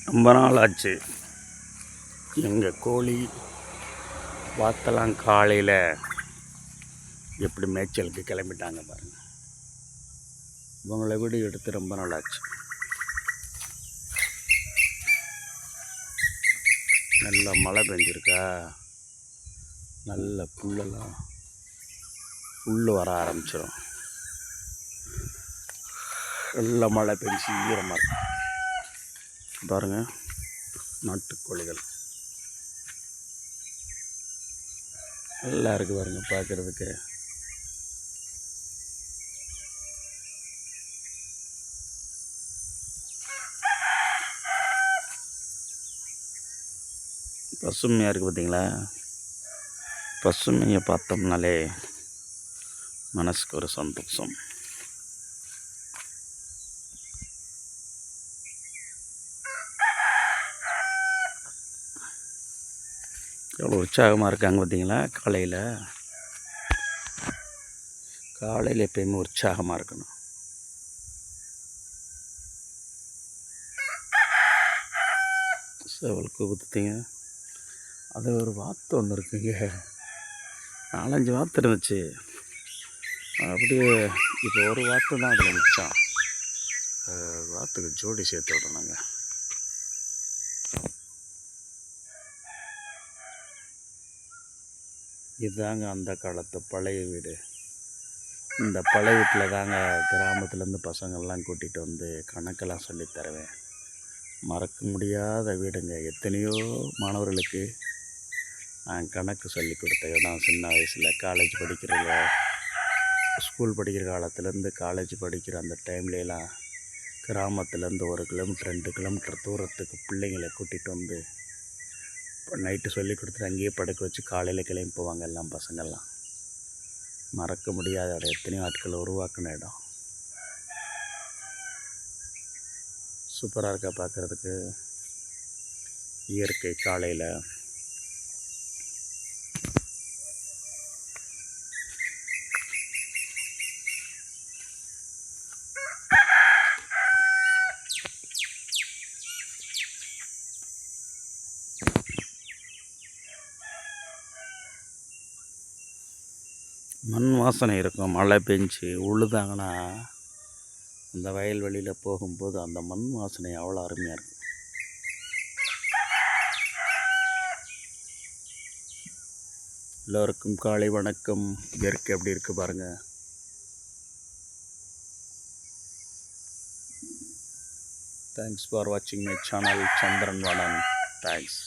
ரொம்ப நாள் ஆச்சு. எங்கள் கோழி வாத்தெல்லாம் காலையில் எப்படி மேய்ச்சலுக்கு கிளம்பிட்டாங்க பாருங்கள். இவங்களை வீடு எடுத்து ரொம்ப நாள் ஆச்சு. நல்ல மழை பெஞ்சிருக்கா, நல்ல புல் வர ஆரம்பிச்சிடும். நல்ல மழை பெஞ்சு ஈரமாக இருக்கும் பாருங்கள். நாட்டுக்கோழிகள் நல்லா இருக்குது பாருங்க பார்க்குறதுக்கு. பசுமையாக இருக்குது பார்த்தீங்களா. பசுமையை பார்த்தோம்னாலே மனசுக்கு ஒரு சந்தோஷம். எவ்வளோ உற்சாகமாக இருக்காங்க பார்த்தீங்களா. காலையில் எப்பயுமே உற்சாகமாக இருக்கணும். செவலுக்கு ஊற்றுத்தீங்க. அது ஒரு வாத்து ஒன்று இருக்குங்க. 4-5 வாத்து இருந்துச்சு. அப்படியே இப்போ ஒரு வாத்து தான் அதில் மிச்சம். வாத்துக்கு ஜோடி சேர்த்து விடணுங்க. இதுதாங்க அந்த காலத்து பழைய வீடு. இந்த பழைய வீட்டில் தாங்க கிராமத்துலேருந்து பசங்கள்லாம் கூட்டிகிட்டு வந்து கணக்கெல்லாம் சொல்லித் தருவேன். மறக்க முடியாத வீடுங்க. எத்தனையோ மாணவர்களுக்கு நான் கணக்கு சொல்லி கொடுத்த இடம். சின்ன வயசில் ஸ்கூல் படிக்கிற காலத்துலேருந்து காலேஜ் படிக்கிற அந்த டைம்லலாம் கிராமத்துலேருந்து 1 கிலோமீட்டர் 2 கிலோமீட்டர் தூரத்துக்கு பிள்ளைங்களை கூட்டிகிட்டு வந்து நைட்டு சொல்லி கொடுத்துட்டு அங்கேயே படுக்க வச்சு காலையில் கிளம்பி போவாங்க எல்லாம் பசங்கள்லாம். மறக்க முடியாத இடம். எத்தனையோ ஆட்களை உருவாக்கின இடம். சூப்பராக இருக்கா பார்க்குறதுக்கு. இயற்கை காலையில் மண் வாசனை இருக்கும். மழை பெஞ்சு உழுதாங்கன்னா அந்த வயல்வெளியில் போகும்போது அந்த மண் வாசனை அவ்வளோ அருமையாக இருக்கும். எல்லோருக்கும் காலை வணக்கம். இயற்கை எப்படி இருக்குது பாருங்கள். தேங்க்ஸ் ஃபார் வாட்சிங் மை சேனல் சந்திரன் வாடன். தேங்க்ஸ்.